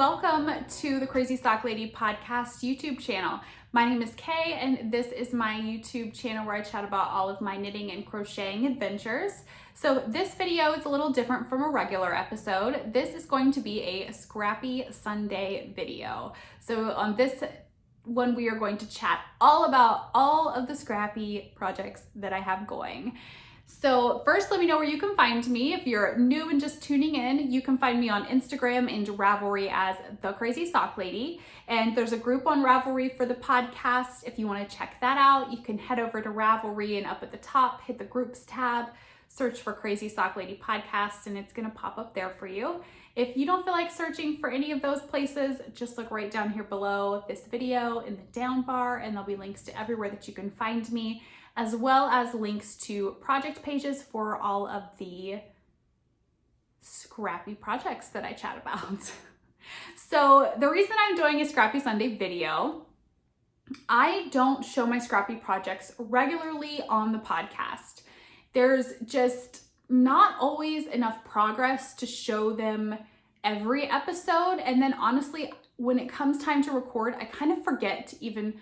welcome to the Crazy Sock Lady podcast YouTube channel. My name is Kay and this is my YouTube channel where I chat about all of my knitting and crocheting adventures. So this video is a little different from a regular episode. This is going to be a Scrappy Sunday video. So on this one, we are going to chat all about all of the Scrappy projects that I have going. So first, let me know where you can find me. If you're new and just tuning in, you can find me on Instagram and Ravelry as The Crazy Sock Lady. And there's a group on Ravelry for the podcast. If you want to check that out, you can head over to Ravelry and up at the top, hit the groups tab, search for Crazy Sock Lady Podcast, and it's going to pop up there for you. If you don't feel like searching for any of those places, just look right down here below this video in the down bar, and there'll be links to everywhere that you can find me, as well as links to project pages for all of the Scrappy projects that I chat about. So the reason I'm doing a Scrappy Sunday video, I don't show my Scrappy projects regularly on the podcast. There's just not always enough progress to show them every episode. And then honestly, when it comes time to record, I kind of forget to even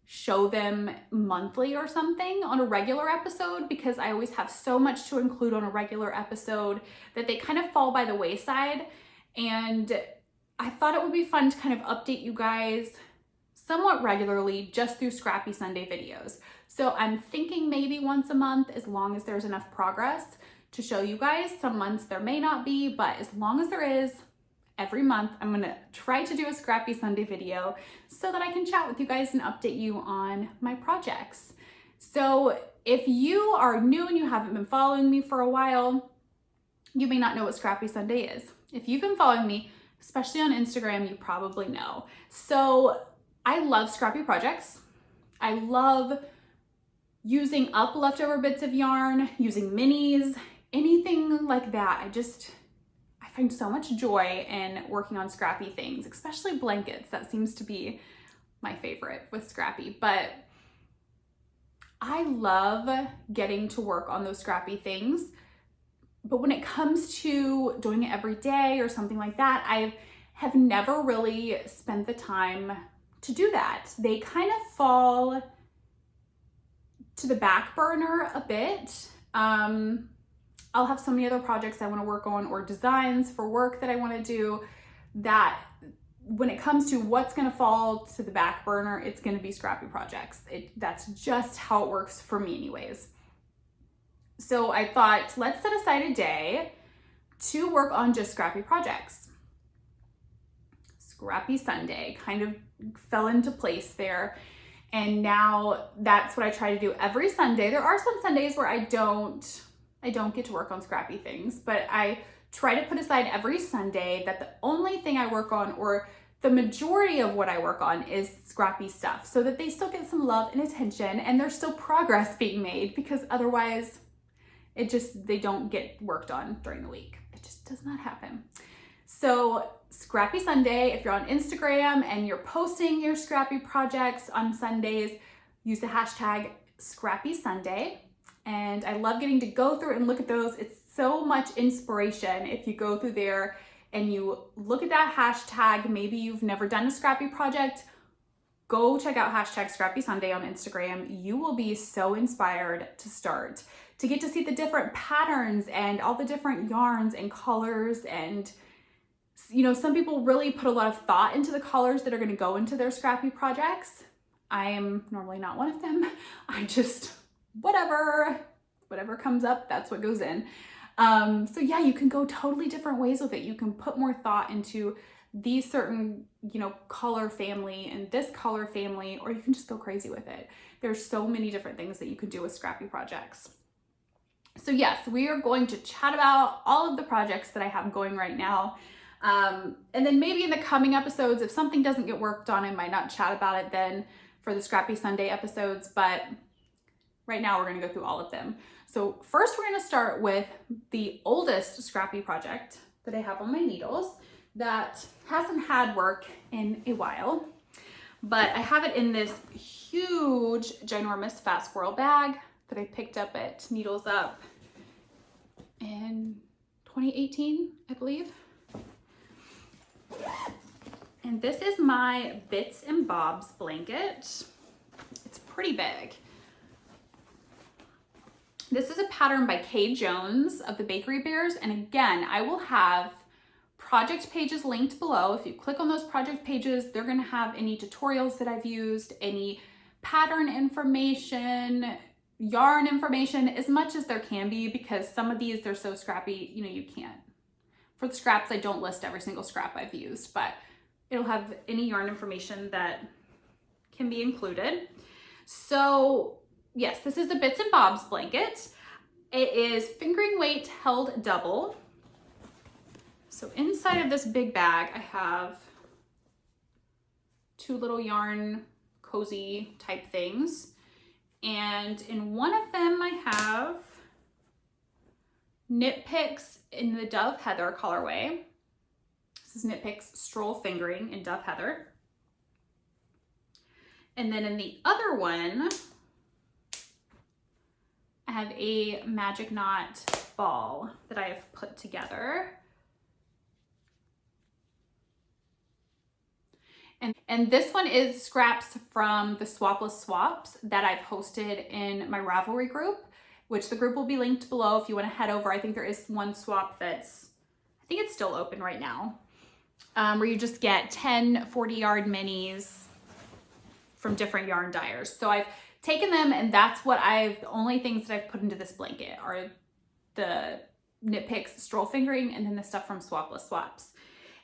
show them monthly or something on a regular episode because I always have so much to include on a regular episode that they kind of fall by the wayside. And I thought it would be fun to kind of update you guys somewhat regularly just through Scrappy Sunday videos. So I'm thinking maybe once a month, as long as there's enough progress to show you guys. Some months there may not be, but as long as there is, every month, I'm gonna try to do a Scrappy Sunday video so that I can chat with you guys and update you on my projects. So if you are new and you haven't been following me for a while, you may not know what Scrappy Sunday is. If you've been following me, especially on Instagram, you probably know. So I love Scrappy projects. I love using up leftover bits of yarn, using minis, anything like that. I find so much joy in working on Scrappy things, especially blankets. That seems to be my favorite with Scrappy, but I love getting to work on those Scrappy things. But when it comes to doing it every day or something like that, I have never really spent the time to do that. They kind of fall to the back burner a bit. I'll have so many other projects I want to work on or designs for work that I want to do that when it comes to what's going to fall to the back burner, it's going to be Scrappy projects. That's just how it works for me anyways. So I thought, let's set aside a day to work on just Scrappy projects. Scrappy Sunday kind of fell into place there. And now that's what I try to do every Sunday. There are some Sundays where I don't get to work on Scrappy things, but I try to put aside every Sunday that the only thing I work on, or the majority of what I work on, is Scrappy stuff, so that they still get some love and attention and there's still progress being made, because otherwise they don't get worked on during the week. It just does not happen. So Scrappy Sunday, if you're on Instagram and you're posting your Scrappy projects on Sundays, use the hashtag Scrappy Sunday. And I love getting to go through and look at those. It's so much inspiration if you go through there and you look at that hashtag. Maybe you've never done a Scrappy project. Go check out hashtag Scrappy Sunday on Instagram. You will be so inspired to start, to get to see the different patterns and all the different yarns and colors. And some people really put a lot of thought into the colors that are going to go into their Scrappy projects. I am normally not one of them. I just whatever comes up, that's what goes in. So yeah, you can go totally different ways with it. You can put more thought into these certain, color family and this color family, or you can just go crazy with it. There's so many different things that you can do with Scrappy projects. So yes, we are going to chat about all of the projects that I have going right now. And then maybe in the coming episodes, if something doesn't get worked on, I might not chat about it then for the Scrappy Sunday episodes, but right now we're going to go through all of them. So first we're going to start with the oldest Scrappy project that I have on my needles that hasn't had work in a while, but I have it in this huge, ginormous Fat Squirrel bag that I picked up at Needles Up in 2018, I believe. And this is my Bits and Bobs blanket. It's pretty big. This is a pattern by Kay Jones of the Bakery Bears. And again, I will have project pages linked below. If you click on those project pages, they're gonna have any tutorials that I've used, any pattern information, yarn information, as much as there can be, because some of these, they're so scrappy, you know, you can't. For the scraps, I don't list every single scrap I've used, but it'll have any yarn information that can be included. So yes, this is a Bits and Bobs blanket. It is fingering weight held double. So inside of this big bag, I have 2 little yarn cozy type things. And in one of them, I have Knit Picks in the Dove Heather colorway. This is Knit Picks Stroll Fingering in Dove Heather. And then in the other one, I have a Magic Knot ball that I have put together. And this one is scraps from the Swapless Swaps that I've posted in my Ravelry group, which the group will be linked below if you want to head over. I think there is one swap that's, I think it's still open right now, where you just get 10 40-yard minis from different yarn dyers. So I've taken them, and that's what the only things that I've put into this blanket are the Knit Picks Stroll Fingering and then the stuff from Swapless Swaps.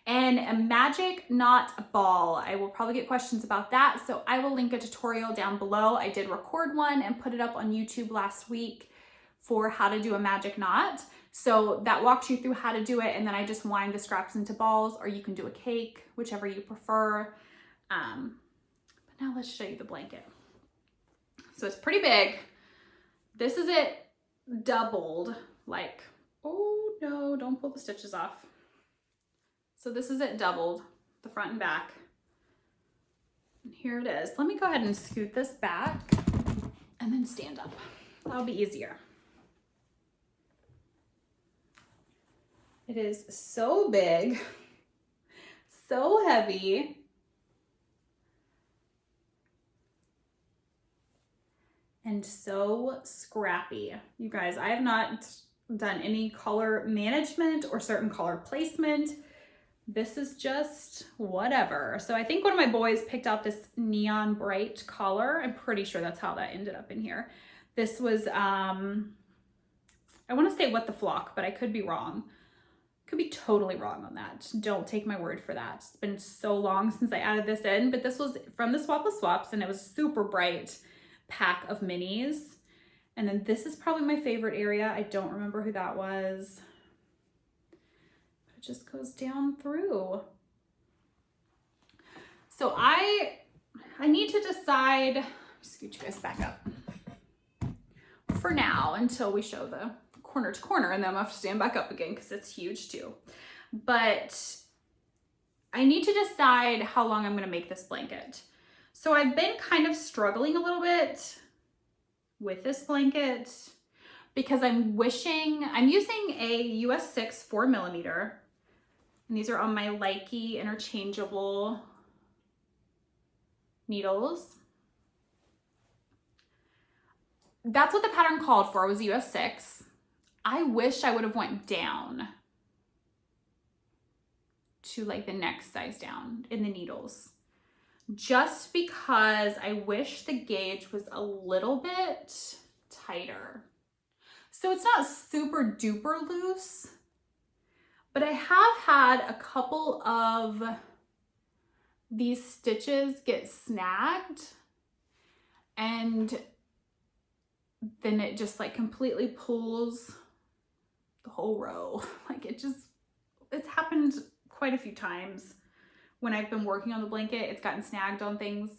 And a Magic Knot ball. I will probably get questions about that, so I will link a tutorial down below. I did record one and put it up on YouTube last week for how to do a magic knot. So that walks you through how to do it, and then I just wind the scraps into balls, or you can do a cake, whichever you prefer. But now let's show you the blanket. So it's pretty big. This is it doubled, like, oh no, don't pull the stitches off. So this is it doubled, the front and back. And here it is. Let me go ahead and scoot this back and then stand up. That'll be easier. It is so big, so heavy. And so scrappy. You guys, I have not done any color management or certain color placement. This is just whatever. So I think one of my boys picked out this neon bright color. I'm pretty sure that's how that ended up in here. This was, I want to say What the Flock, but I could be wrong. Could be totally wrong on that. Don't take my word for that. It's been so long since I added this in, but this was from the Swapless Swaps, and it was super bright pack of minis. And then this is probably my favorite area. I don't remember who that was. It just goes down through. So I need to decide, scoot you guys back up for now until we show the corner to corner, and then I'm gonna have to stand back up again because it's huge too. But I need to decide how long I'm gonna make this blanket. So I've been kind of struggling a little bit with this blanket because I'm using a US 6 4mm. And these are on my Likey interchangeable needles. That's what the pattern called for, was US 6. I wish I would have went down to like the next size down in the needles, just because I wish the gauge was a little bit tighter. So it's not super duper loose, but I have had a couple of these stitches get snagged, and then it just like completely pulls the whole row. Like it's happened quite a few times when I've been working on the blanket. It's gotten snagged on things.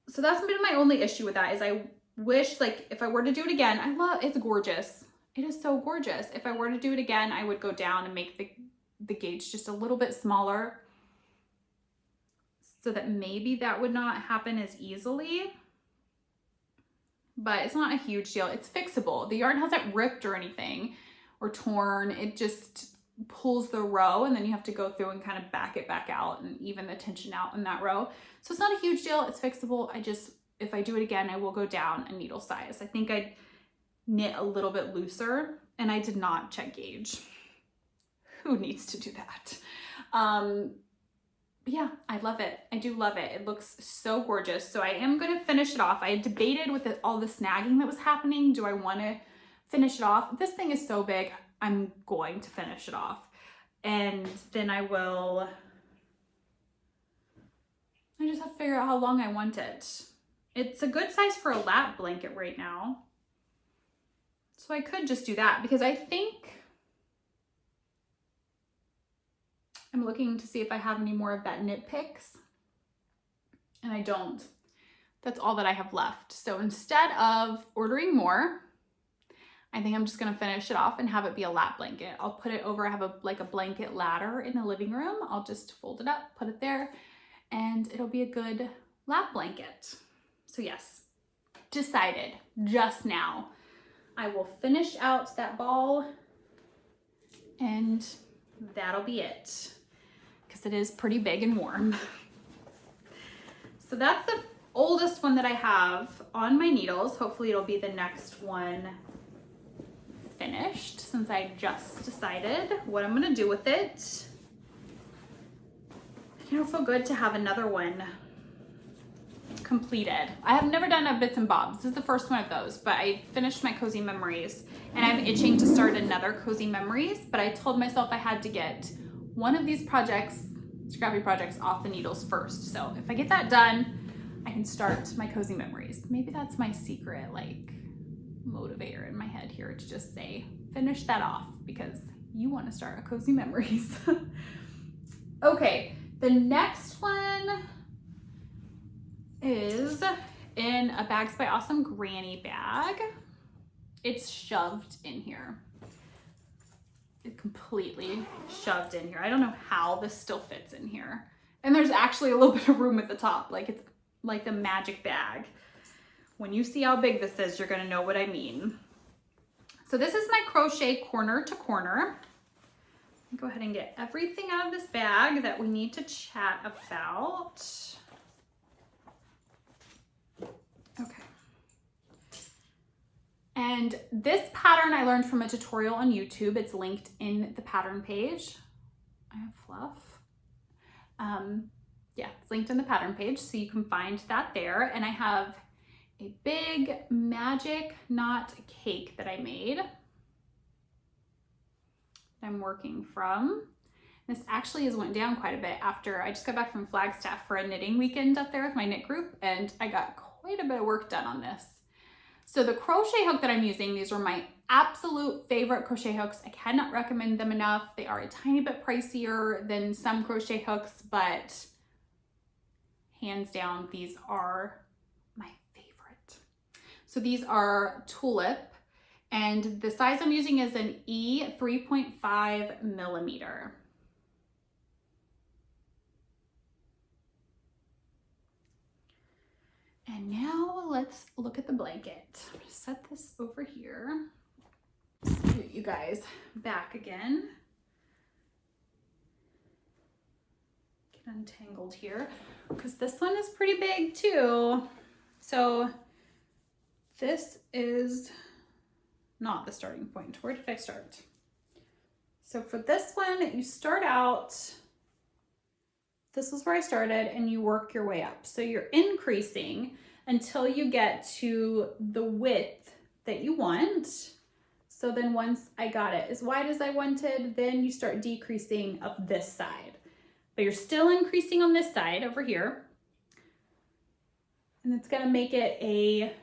So that's been my only issue with that, is I wish, like, if I were to do it again, it's gorgeous. It is so gorgeous. If I were to do it again, I would go down and make the gauge just a little bit smaller so that maybe that would not happen as easily. But it's not a huge deal. It's fixable. The yarn hasn't ripped or anything or torn. pulls the row, and then you have to go through and kind of back it back out and even the tension out in that row. So it's not a huge deal. It's fixable. If I do it again, I will go down a needle size. I think I'd knit a little bit looser, and I did not check gauge. Who needs to do that? But yeah, I love it. I do love it. It looks so gorgeous. So I am going to finish it off. I debated with all the snagging that was happening. Do I want to finish it off? This thing is so big. I'm going to finish it off. And then I just have to figure out how long I want it. It's a good size for a lap blanket right now. So I could just do that, because I think I'm looking to see if I have any more of that knit picks, and I don't. That's all that I have left. So instead of ordering more, I think I'm just gonna finish it off and have it be a lap blanket. I'll put it over, I have a blanket ladder in the living room. I'll just fold it up, put it there, and it'll be a good lap blanket. So yes, decided just now. I will finish out that ball, and that'll be it, because it is pretty big and warm. So that's the oldest one that I have on my needles. Hopefully it'll be the next one finished, since I just decided what I'm gonna do with it. It'll feel good to have another one completed. I have never done a bits and bobs. This is the first one of those, but I finished my Cozy Memories, and I'm itching to start another Cozy Memories, but I told myself I had to get one of these projects, Scrappy projects, off the needles first. So if I get that done, I can start my Cozy Memories. Maybe that's my secret motivator in my head here, to just say, finish that off, because you want to start a Cozy Memories. Okay, the next one is in a Bags by Awesome granny bag. It's shoved in here. It completely shoved in here. I don't know how this still fits in here. And there's actually a little bit of room at the top. It's like the magic bag. When you see how big this is, you're gonna know what I mean. So this is my crochet corner to corner. Go ahead and get everything out of this bag that we need to chat about. Okay. And this pattern I learned from a tutorial on YouTube. It's linked in the pattern page. I have fluff. Yeah, it's linked in the pattern page, so you can find that there. And I have a big magic knot cake that I made. I'm working from. This actually has went down quite a bit after I just got back from Flagstaff for a knitting weekend up there with my knit group, and I got quite a bit of work done on this. So the crochet hook that I'm using, these are my absolute favorite crochet hooks. I cannot recommend them enough. They are a tiny bit pricier than some crochet hooks, but hands down, these are my favorite. So these are Tulip, and the size I'm using is an E 3.5 millimeter. And now let's look at the blanket. I'm gonna set this over here. Scoot you guys back again. Get untangled here, because this one is pretty big too. So this is not the starting point. Where did I start? So for this one, you start out, this is where I started, and you work your way up. So you're increasing until you get to the width that you want. So then once I got it as wide as I wanted, then you start decreasing up this side. But you're still increasing on this side over here. And it's gonna make it a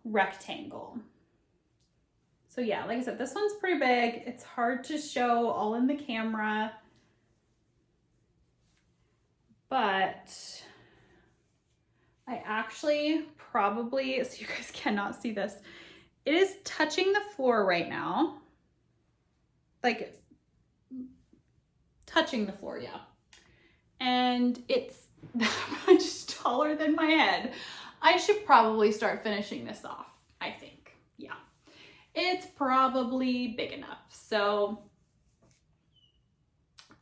rectangle. So yeah, like I said, this one's pretty big. It's hard to show all in the camera, but I actually probably, so you guys cannot see this, it is touching the floor right now. Like touching the floor, yeah. And it's that much taller than my head. I should probably start finishing this off, I think, yeah. It's probably big enough. So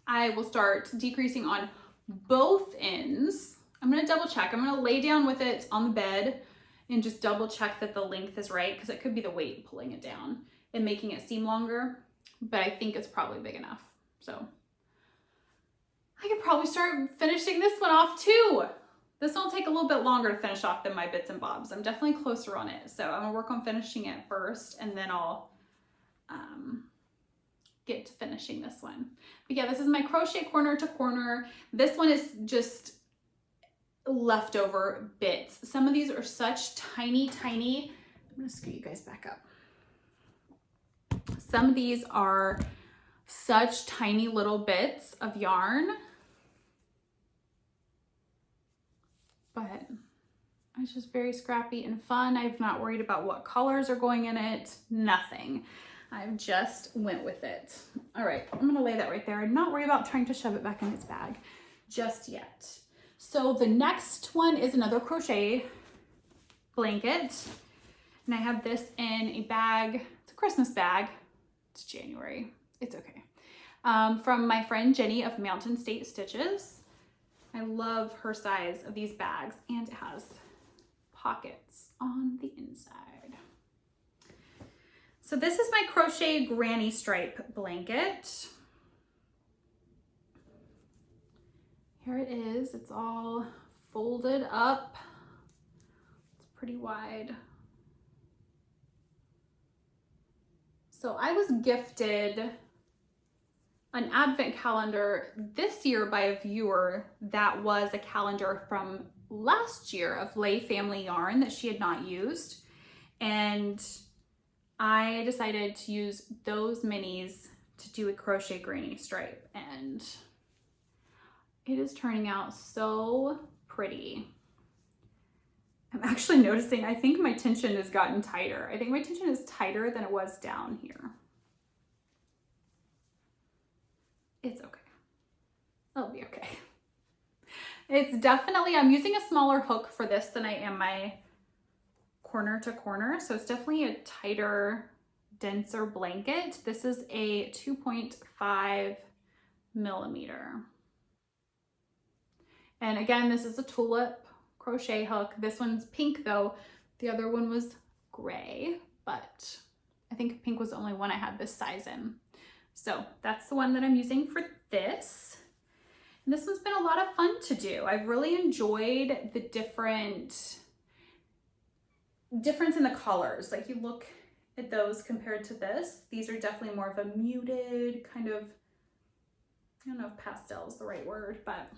I will start decreasing on both ends. I'm gonna double check. I'm gonna lay down with it on the bed and just double check that the length is right, because it could be the weight pulling it down and making it seem longer, but I think it's probably big enough. So I could probably start finishing this one off too. This one will take a little bit longer to finish off than my bits and bobs. I'm definitely closer on it. So I'm gonna work on finishing it first, and then I'll get to finishing this one. But yeah, this is my crochet corner to corner. This one is just leftover bits. Some of these are such tiny. I'm gonna scoot you guys back up. Some of these are such tiny little bits of yarn, but it's just very scrappy and fun. I've not worried about what colors are going in it, nothing. I've just went with it. All right, I'm gonna lay that right there and not worry about trying to shove it back in its bag just yet. So the next one is another crochet blanket. And I have this in a bag. It's a Christmas bag. It's January. It's okay. From my friend Jenny of Mountain State Stitches. I love her size of these bags, and it has pockets on the inside. So this is my crochet granny stripe blanket. Here it is. It's all folded up. It's pretty wide. So I was gifted an advent calendar this year by a viewer that was a calendar from last year of Lay Family Yarn that she had not used. And I decided to use those minis to do a crochet granny stripe, and it is turning out so pretty. I'm actually noticing, I think my tension has gotten tighter. I think my tension is tighter than it was down here. It's okay. It'll be okay. It's definitely, I'm using a smaller hook for this than I am my corner to corner. So it's definitely a tighter, denser blanket. This is a 2.5 millimeter. And again, this is a tulip crochet hook. This one's pink though. The other one was gray, but I think pink was the only one I had this size in. So that's the one that I'm using for this. And this one's been a lot of fun to do. I've really enjoyed the difference in the colors. Like, you look at those compared to this, these are definitely more of a muted kind of, I don't know if pastel is the right word, but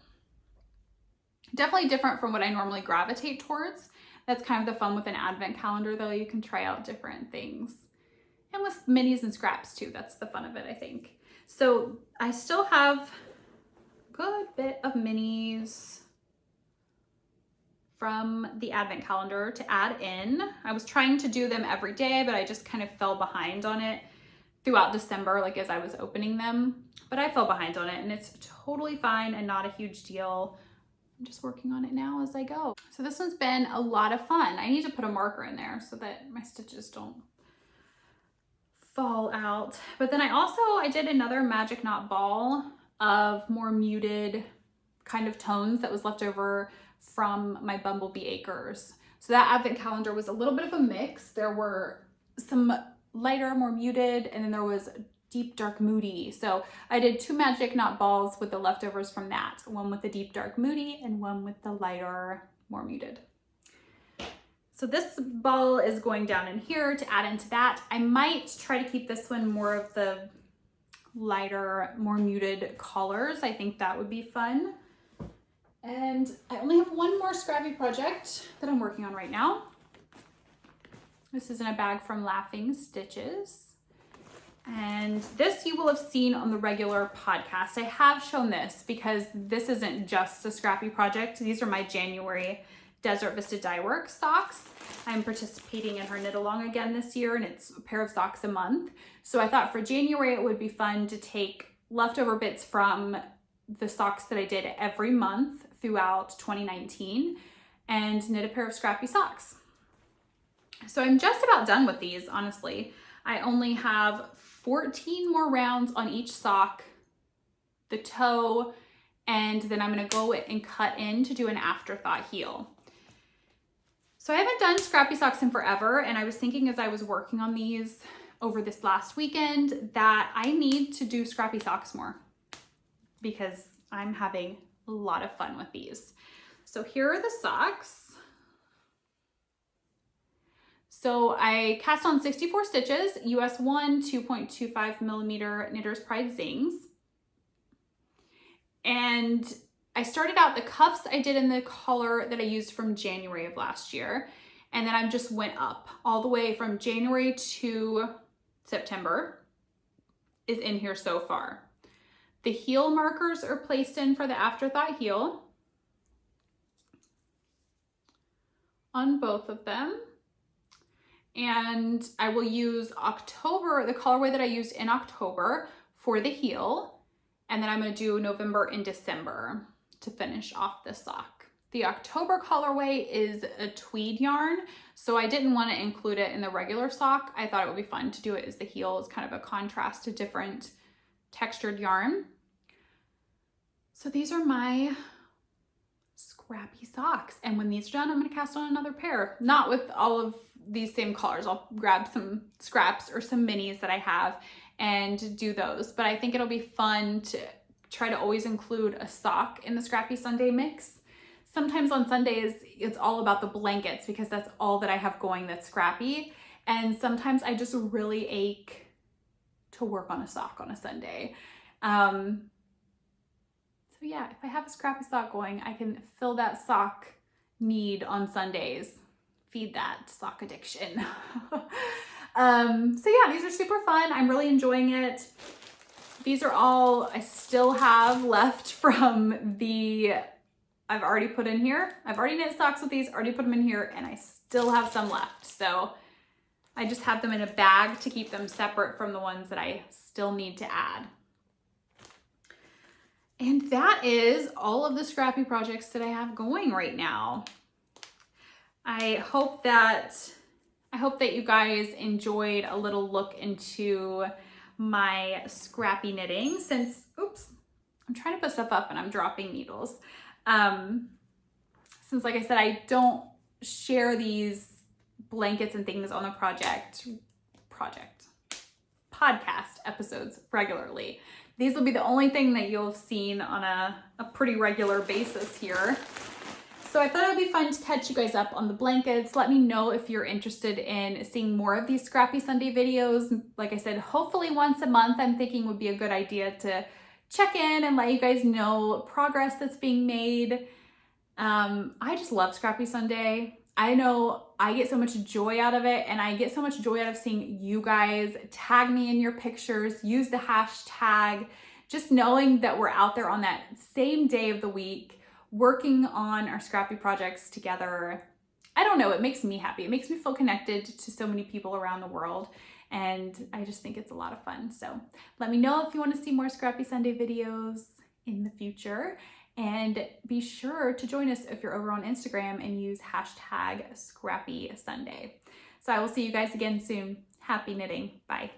definitely different from what I normally gravitate towards. That's kind of the fun with an advent calendar though. You can try out different things. And with minis and scraps too, that's the fun of it, I think. So I still have a good bit of minis from the advent calendar to add in. I was trying to do them every day, but I just kind of fell behind on it throughout December, like as I was opening them. But I fell behind on it, and it's totally fine and not a huge deal. I'm just working on it now as I go. So this one's been a lot of fun. I need to put a marker in there so that my stitches don't fall out. But then I did another magic knot ball of more muted kind of tones that was left over from my Bumblebee Acres. So that advent calendar was a little bit of a mix. There were some lighter, more muted, and then there was deep, dark, moody. So I did 2 magic knot balls with the leftovers from that. One with the deep, dark, moody, and one with the lighter, more muted. So this ball is going down in here to add into that. I might try to keep this one more of the lighter, more muted colors. I think that would be fun. And I only have one more Scrappy project that I'm working on right now. This is in a bag from Laughing Stitches. And this you will have seen on the regular podcast. I have shown this because this isn't just a Scrappy project. These are my January Desert Vista Dye Work socks. I'm participating in her knit along again this year, and it's a pair of socks a month. So I thought for January it would be fun to take leftover bits from the socks that I did every month throughout 2019 and knit a pair of Scrappy socks. So I'm just about done with these, honestly. I only have 14 more rounds on each sock the toe, and then I'm gonna go and cut in to do an afterthought heel. So I haven't done scrappy socks in forever, and I was thinking as I was working on these over this last weekend that I need to do scrappy socks more because I'm having a lot of fun with these. So here are the socks. So I cast on 64 stitches, US 1, 2.25 millimeter Knitter's Pride Zings. And I started out the cuffs I did in the color that I used from January of last year. And then I just went up all the way from January to September is in here so far. The heel markers are placed in for the afterthought heel on both of them. And I will use October, the colorway that I used in October for the heel. And then I'm gonna do November and December to finish off the sock. The October colorway is a tweed yarn, so I didn't want to include it in the regular sock. I thought it would be fun to do it as the heel as kind of a contrast to different textured yarn. So these are my scrappy socks. And when these are done, I'm gonna cast on another pair. Not with all of these same colors. I'll grab some scraps or some minis that I have and do those. But I think it'll be fun to try to always include a sock in the Scrappy Sunday mix. Sometimes on Sundays, it's all about the blankets because that's all that I have going that's scrappy. And sometimes I just really ache to work on a sock on a Sunday. So yeah, if I have a scrappy sock going, I can fill that sock need on Sundays. Feed that sock addiction. So yeah, these are super fun. I'm really enjoying it. These are all I still have left from the, I've already put in here. I've already knit socks with these, already put them in here, and I still have some left. So I just have them in a bag to keep them separate from the ones that I still need to add. And that is all of the scrappy projects that I have going right now. I hope that you guys enjoyed a little look into my scrappy knitting since, oops, I'm trying to put stuff up and I'm dropping needles. Since like I said, I don't share these blankets and things on the podcast episodes regularly. These will be the only thing that you'll have seen on a pretty regular basis here. So I thought it would be fun to catch you guys up on the blankets. Let me know if you're interested in seeing more of these Scrappy Sunday videos. Like I said, hopefully once a month I'm thinking would be a good idea to check in and let you guys know progress that's being made. I just love Scrappy Sunday. I know I get so much joy out of it, and I get so much joy out of seeing you guys tag me in your pictures, use the hashtag, just knowing that we're out there on that same day of the week working on our scrappy projects together. I don't know, it makes me happy. It makes me feel connected to so many people around the world, and I just think it's a lot of fun. So let me know if you want to see more Scrappy Sunday videos in the future, and be sure to join us if you're over on Instagram and use hashtag Scrappy Sunday. So I will see you guys again soon. Happy knitting. Bye.